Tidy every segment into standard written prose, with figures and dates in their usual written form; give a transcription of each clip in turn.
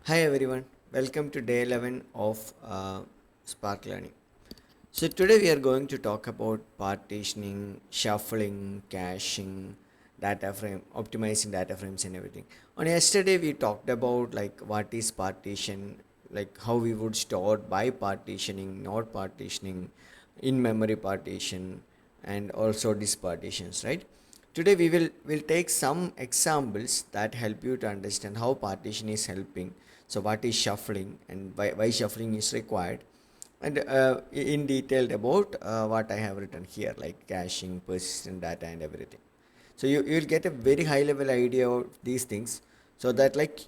Hi everyone, welcome to day 11 of Spark Learning. So today we are going to talk about partitioning, shuffling, caching, data frame, optimizing data frames and everything. On yesterday we talked about like what is partition, like how we would store by partitioning, not partitioning, in memory partition and also disk partitions, right? Today we will take some examples that help you to understand how partition is helping. So what is shuffling and why shuffling is required, and in detail about what I have written here, like caching, persistent data, and everything. So you'll get a very high level idea of these things, so that like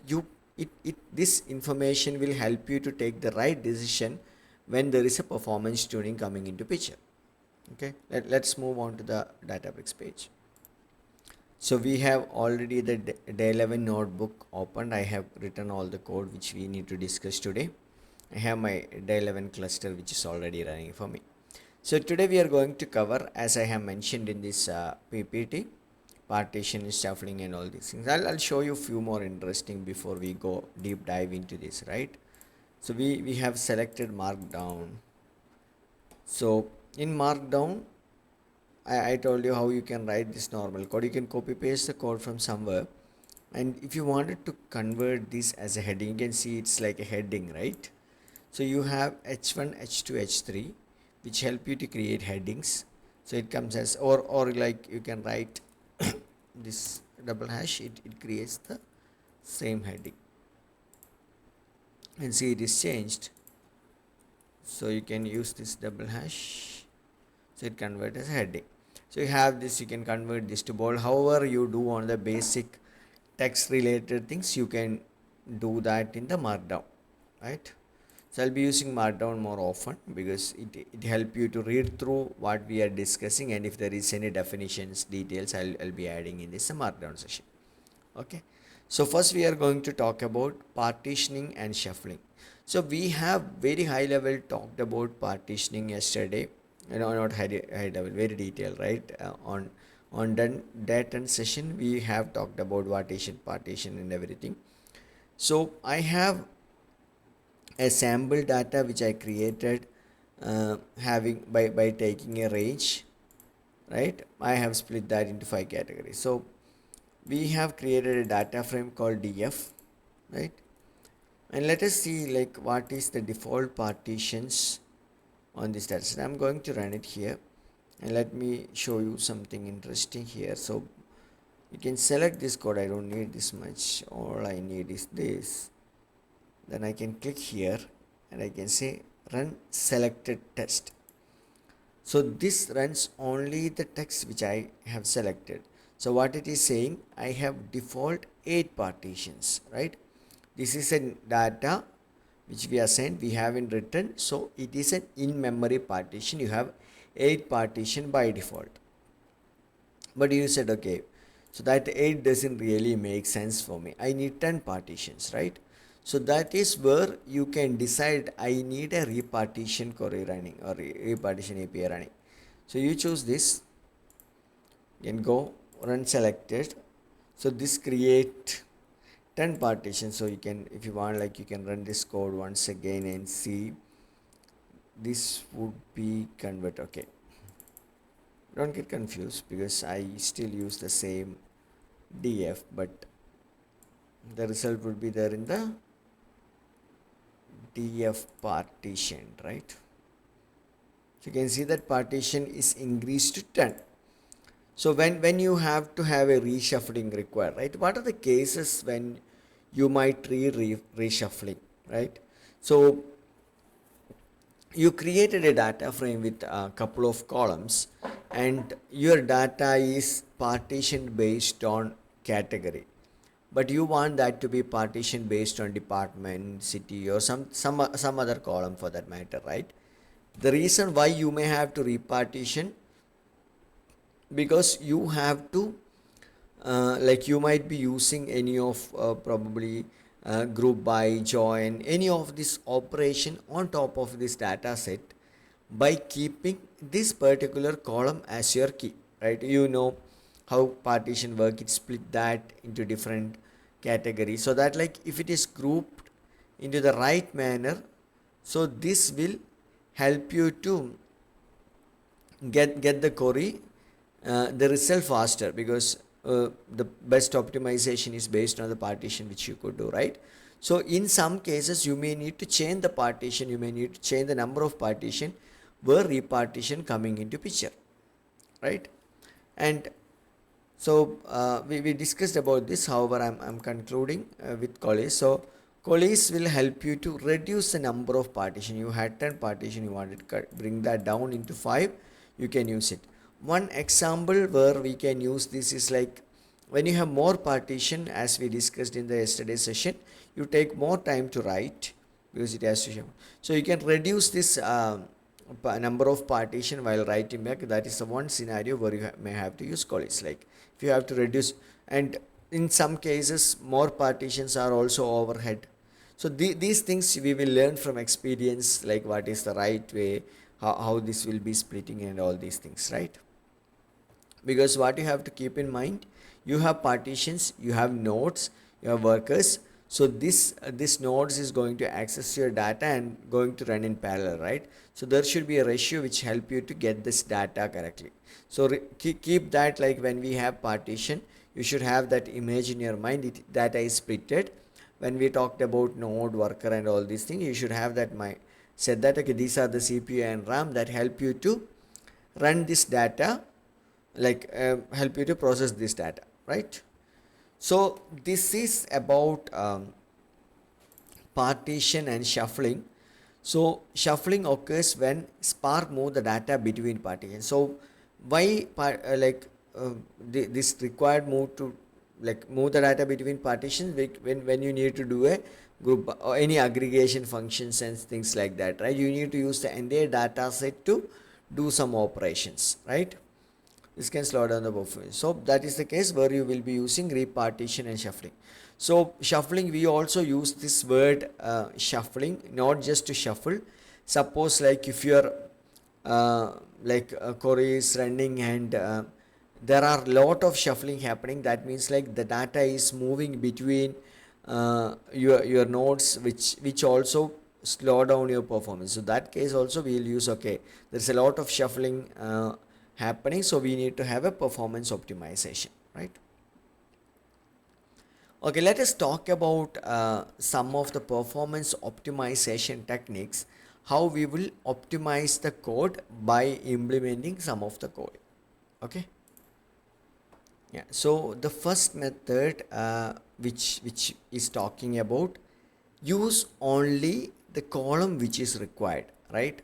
this information will help you to take the right decision when there is a performance tuning coming into picture. Okay, let's move on to the Databricks page. So we have already the day 11 notebook opened. I have written all the code which we need to discuss today. I have my day 11 cluster which is already running for me. So today we are going to cover, as I have mentioned in this PPT, partition, shuffling and all these things. I'll show you a few more interesting before we go deep dive into this, right? So we have selected markdown. So in markdown, I told you how you can write this normal code. You can copy paste the code from somewhere, and if you wanted to convert this as a heading, you can see it's like a heading, right? So you have h1, h2, h3 which help you to create headings. So it comes as, or like you can write this double hash, it creates the same heading, and see it is changed. So you can use this double hash, so it converts as a heading. So you have this, you can convert this to bold. However you do on the basic text related things, you can do that in the markdown, right? So I'll be using markdown more often because it help you to read through what we are discussing, and if there is any definitions details, I'll be adding in this markdown session. Okay, so first we are going to talk about partitioning and shuffling. So we have very high level talked about partitioning yesterday, not high level, very detailed, right? On that and session we have talked about what is partition and everything. So I have a sample data which I created, having by taking a range, right? I have split that into 5 categories. So we have created a data frame called df, right? And let us see like what is the default partitions on this data set. I'm going to run it here, and let me show you something interesting here. So you can select this code. I don't need this much, all I need is this. Then I can click here and I can say run selected test. So this runs only the text which I have selected. So what it is saying, I have default 8 partitions, right? This is a data which we assigned, we have in written. So it is an in-memory partition. You have 8 partition by default. But you said, okay, so that 8 doesn't really make sense for me. I need 10 partitions, right? So that is where you can decide I need a repartition query running or repartition API running. So you choose this, you can go run selected. So this create 10 partitions. So you can, if you want, like you can run this code once again and see this would be convert. Okay, don't get confused because I still use the same df, but the result would be there in the df partition, right? So you can see that partition is increased to 10. So when you have to have a reshuffling required, right? What are the cases when you might need reshuffling, right? So you created a data frame with a couple of columns, and your data is partitioned based on category, but you want that to be partitioned based on department, city, or some other column for that matter, right? The reason why you may have to repartition, because you have to like you might be using any of probably group by, join, any of this operation on top of this data set, by keeping this particular column as your key, right? You know how partition work, it split that into different categories, so that like if it is grouped into the right manner. So this will help you to get the query the result faster, because the best optimization is based on the partition which you could do, right? So in some cases you may need to change the partition, you may need to change the number of partition where repartition coming into picture, right? And so we discussed about this. However, I'm concluding with Collies. So Collies will help you to reduce the number of partition. You had 10 partition, you wanted to bring that down into 5, you can use it. One example where we can use this is like when you have more partition, as we discussed in the yesterday's session, you take more time to write because it has to show. So you can reduce this number of partition while writing back. That is the one scenario where you may have to use Collies. Like if you have to reduce, and in some cases more partitions are also overhead. So these things we will learn from experience, like what is the right way, how this will be splitting and all these things, right? Because what you have to keep in mind, you have partitions, you have nodes, you have workers. So this nodes is going to access your data and going to run in parallel, right? So there should be a ratio which help you to get this data correctly. So keep that, like when we have partition, you should have that image in your mind. Data is splitted. When we talked about node, worker and all these things, you should have that mind, said that okay, these are the CPU and RAM that help you to run this data, like help you to process this data, right? So this is about partition and shuffling. So shuffling occurs when Spark move the data between partitions. So why this required move to like move the data between partitions when you need to do a group or any aggregation functions and things like that, right? You need to use the entire data set to do some operations, right? This can slow down the performance. So that is the case where you will be using repartition and shuffling. So shuffling, we also use this word shuffling, not just to shuffle. Suppose like if your query is running and there are lot of shuffling happening, that means like the data is moving between your nodes, which also slow down your performance. So that case also we will use, okay, there's a lot of shuffling happening, so we need to have a performance optimization, right? Okay, let us talk about some of the performance optimization techniques, how we will optimize the code by implementing some of the code. Okay, yeah, so the first method which is talking about use only the column which is required, right?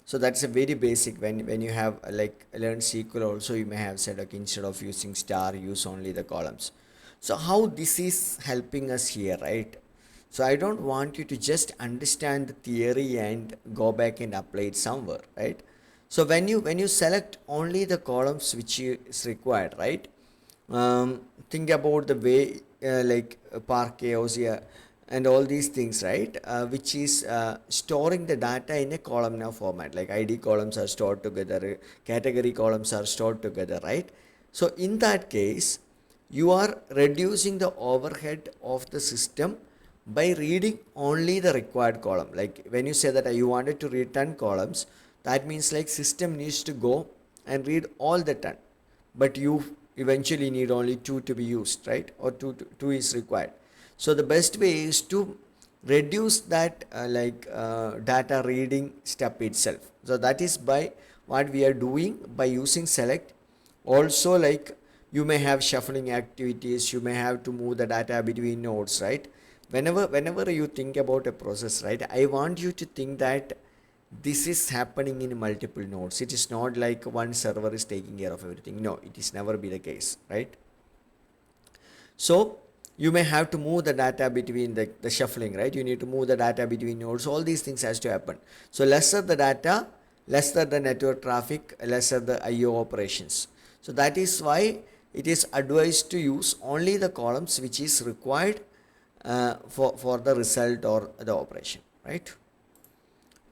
So that's a very basic. When you have like learned SQL also, you may have said, okay, instead of using star, use only the columns. So how this is helping us here, right? So I don't want you to just understand the theory and go back and apply it somewhere, right? So when you select only the columns which is required, right? Think about the way Park chaos, and all these things, right? Which is storing the data in a columnar format, like ID columns are stored together, category columns are stored together, right? So in that case, you are reducing the overhead of the system by reading only the required column. Like when you say that you wanted to read 10 columns, that means like system needs to go and read all the 10, but you eventually need only 2 to be used, right? Or two is required. So the best way is to reduce that data reading step itself. So that is by what we are doing by using select. Also, like you may have shuffling activities, you may have to move the data between nodes, right? Whenever you think about a process, right, I want you to think that this is happening in multiple nodes. It is not like one server is taking care of everything. No, it is never be the case, right? So you may have to move the data between the shuffling, right? You need to move the data between nodes. All these things has to happen. So lesser the data, lesser the network traffic, lesser the IO operations. So that is why it is advised to use only the columns which is required for the result or the operation, right?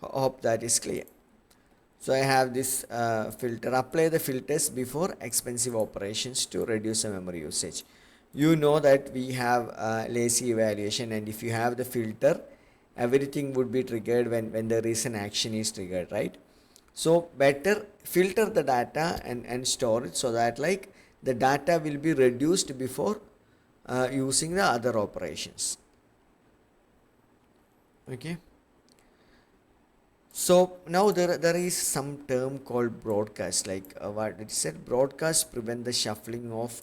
Hope that is clear. So I have this filter. Apply the filters before expensive operations to reduce the memory usage. You know that we have lazy evaluation, and if you have the filter, everything would be triggered when there is an action is triggered, right? So better filter the data and store it so that like the data will be reduced before using the other operations. Okay. So now there is some term called broadcast, like what it said, broadcast prevent the shuffling of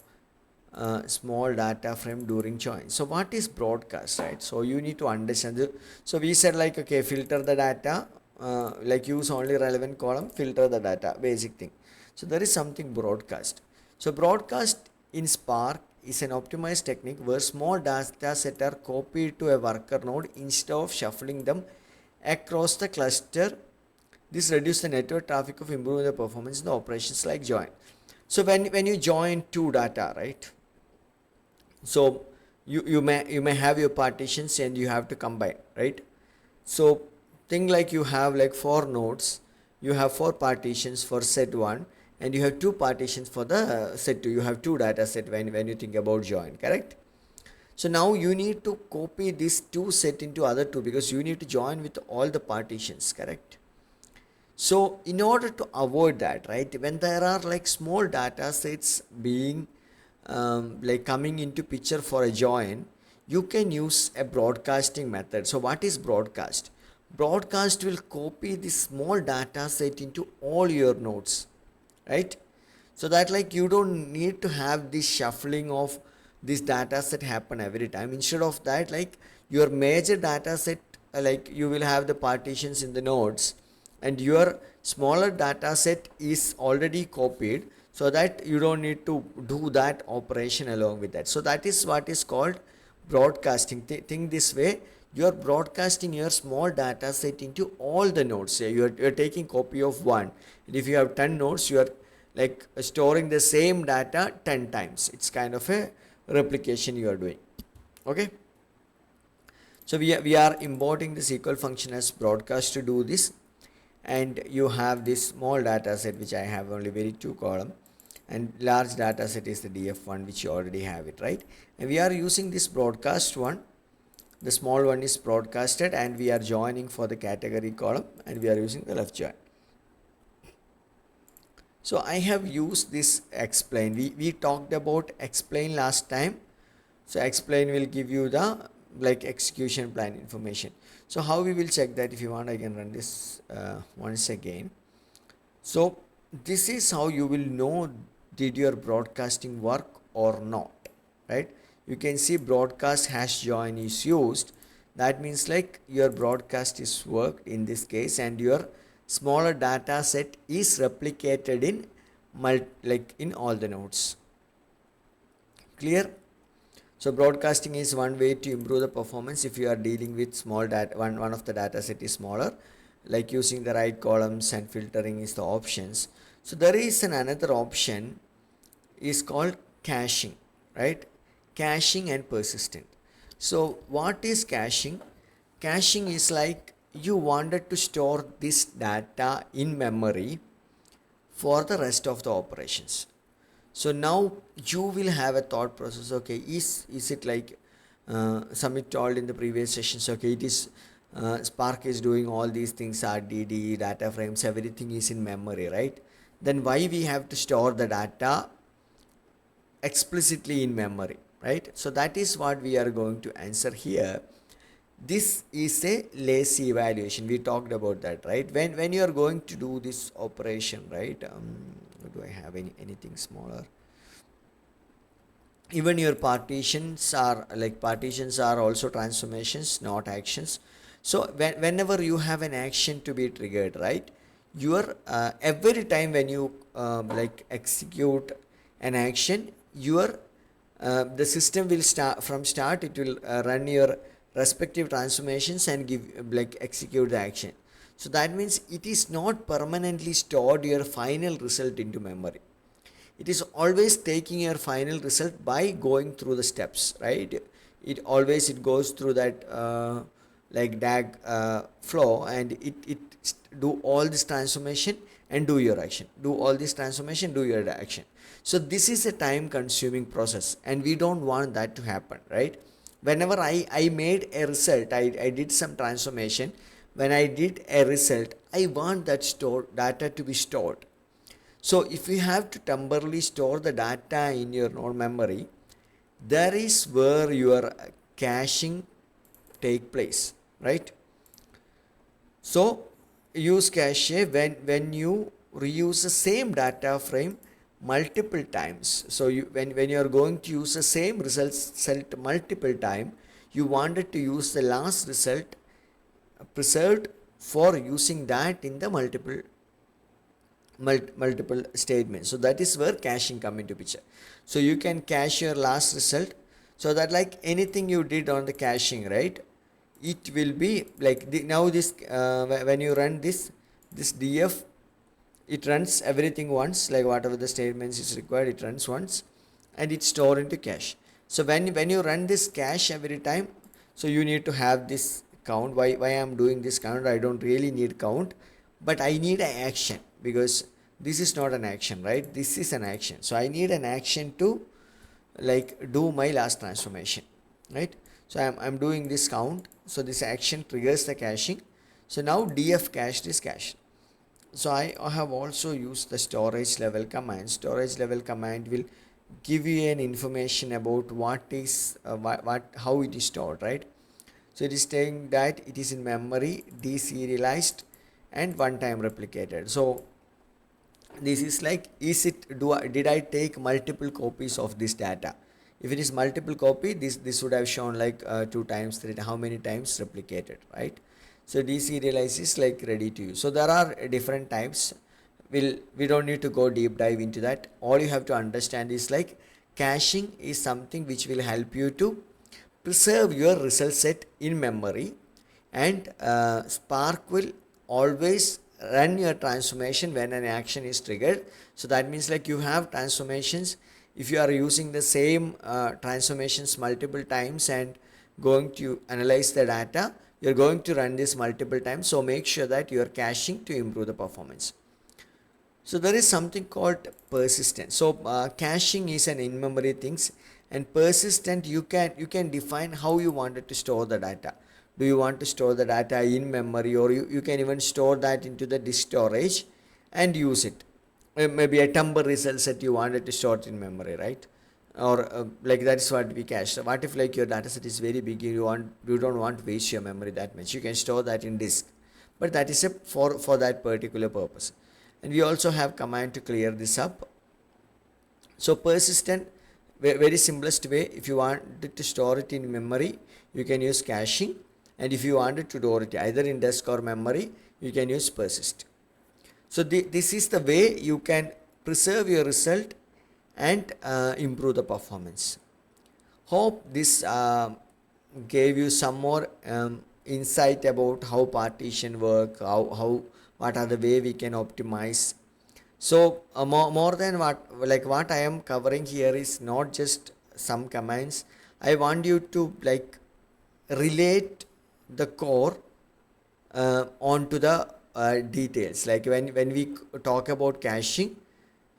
small data frame during join. So what is broadcast, right? So you need to understand so we said like, okay, filter the data, like use only relevant column, filter the data, basic thing. So there is something broadcast. So broadcast in Spark is an optimized technique where small data set are copied to a worker node instead of shuffling them across the cluster. This reduces the network traffic of improving the performance in the operations like join. So when you join two data, right? So you may have your partitions and you have to combine, right? So think like you have like 4 nodes, you have 4 partitions for set 1 and you have 2 partitions for the set 2. You have 2 data set when you think about join, correct? So now you need to copy this 2 set into other 2 because you need to join with all the partitions, correct? So in order to avoid that, right, when there are like small data sets being like coming into picture for a join, you can use a broadcasting method. So what is broadcast? Broadcast will copy this small data set into all your nodes, right? So that like you don't need to have this shuffling of this data set happen every time. Instead of that, like your major data set, like you will have the partitions in the nodes and your smaller data set is already copied, so that you don't need to do that operation along with that. So that is what is called broadcasting. Think this way, you are broadcasting your small data set into all the nodes. You are taking copy of one, and if you have 10 nodes, you are like storing the same data 10 times. It's kind of a replication you are doing. Okay. So we are importing the SQL function as broadcast to do this, and you have this small data set which I have only very 2 column, and large data set is the df1 which you already have it, right? And we are using this broadcast one. The small one is broadcasted and we are joining for the category column, and we are using the left join. So I have used this explain. We talked about explain last time. So explain will give you the like execution plan information. So how we will check that? If you want, I can run this once again. So this is how you will know did your broadcasting work or not, right? You can see broadcast hash join is used. That means like your broadcast is worked in this case, and your smaller data set is replicated in like in all the nodes. Clear? So broadcasting is one way to improve the performance if you are dealing with small data, one of the data set is smaller, like using the right columns and filtering is the options. So there is another option is called caching, right? Caching and persistent. So what is caching? Caching is like you wanted to store this data in memory for the rest of the operations. So now you will have a thought process. Okay, is it like Samit told in the previous sessions? Okay, it is Spark is doing all these things, RDD, data frames, everything is in memory, right? Then why we have to store the data explicitly in memory, right? So that is what we are going to answer here. This is a lazy evaluation. We talked about that, right? When you are going to do this operation, right? Do I have anything smaller? Even your partitions are also transformations, not actions. So whenever you have an action to be triggered, right? Your every time when you like execute an action, your the system will start. It will run your respective transformations and give like execute the action. So that means it is not permanently stored your final result into memory. It is always taking your final result by going through the steps, right? It goes through that like DAG flow, and it do all this transformation and do your action, do all this transformation, do your action. So this is a time consuming process, and we don't want that to happen, right? whenever I made a result, I did some transformation. When I did a result, I want that data to be stored. So if you have to temporarily store the data in your node memory, there is where your caching take place, right? So use cache when you reuse the same data frame multiple times. So when you are going to use the same result set multiple time, you wanted to use the last result preserved for using that in the multiple statements. So that is where caching come into picture. So you can cache your last result, so that like anything you did on the caching, right, it will be like now this when you run this df, it runs everything once, like whatever the statements is required, it runs once and it's stored into cache. So when you run this cache every time, so you need to have this count. Why I'm doing this count? I don't really need count, but I need an action, because this is not an action, right? This is an action. So I need an action to like do my last transformation, right? So I'm doing this count, so this action triggers the caching. So now df cached is cached. So I have also used the storage level command. Storage level command will give you an information about what is how it is stored, right? So it is saying that it is in memory, deserialized and one time replicated. So this is like, is it did I take multiple copies of this data? If it is multiple copy, this would have shown like 2 times, 3 how many times replicated, right? So deserialize is like ready to use. So there are different types. We don't need to go deep dive into that. All you have to understand is like caching is something which will help you to preserve your result set in memory, and Spark will always run your transformation when an action is triggered. So that means like you have transformations. If you are using the same transformations multiple times and going to analyze the data, you're going to run this multiple times. So make sure that you are caching to improve the performance. So there is something called persistent. So caching is an in-memory things, and persistent you can define how you wanted to store the data. Do you want to store the data in memory, or you can even store that into the disk storage and use it? Maybe a temporary result set you wanted to store it in memory, right? Or like that is what we cache. So what if like your data set is very big, you don't want to waste your memory that much, you can store that in disk, but that is a for that particular purpose. And we also have command to clear this up. So persistent, very simplest way, if you wanted to store it in memory, you can use caching, and if you wanted to store it either in disk or memory, you can use persist. So this is the way you can preserve your result and improve the performance. Hope this gave you some more insight about how partition work, how what are the way we can optimize. So more than what I am covering here is not just some commands. I want you to like relate the core onto the details. Like when we talk about caching,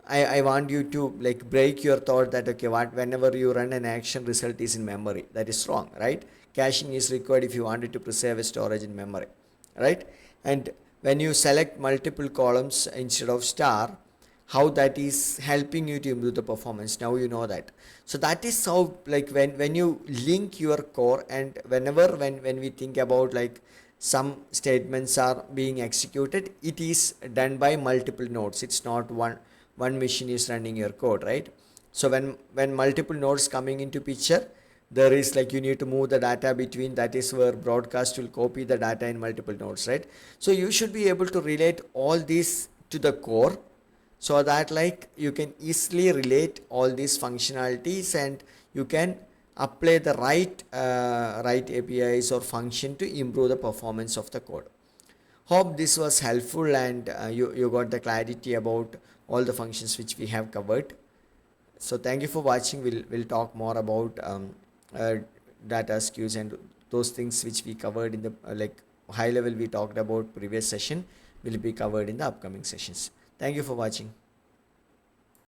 I want you to like break your thought that okay, whenever you run an action, result is in memory. That is wrong, right? Caching is required if you wanted to preserve a storage in memory, right? And when you select multiple columns instead of star, how that is helping you to improve the performance. Now you know that. So that is how like when you link your core, and when we think about like some statements are being executed, it is done by multiple nodes. It's not one machine is running your code, right? So when multiple nodes coming into picture, there is like you need to move the data between, that is where broadcast will copy the data in multiple nodes, right? So you should be able to relate all these to the core, so that like you can easily relate all these functionalities, and you can apply the right APIs or function to improve the performance of the code. Hope this was helpful, and you got the clarity about all the functions which we have covered. So thank you for watching. We'll talk more about data skews and those things which we covered in the like high level we talked about previous session will be covered in the upcoming sessions. Thank you for watching.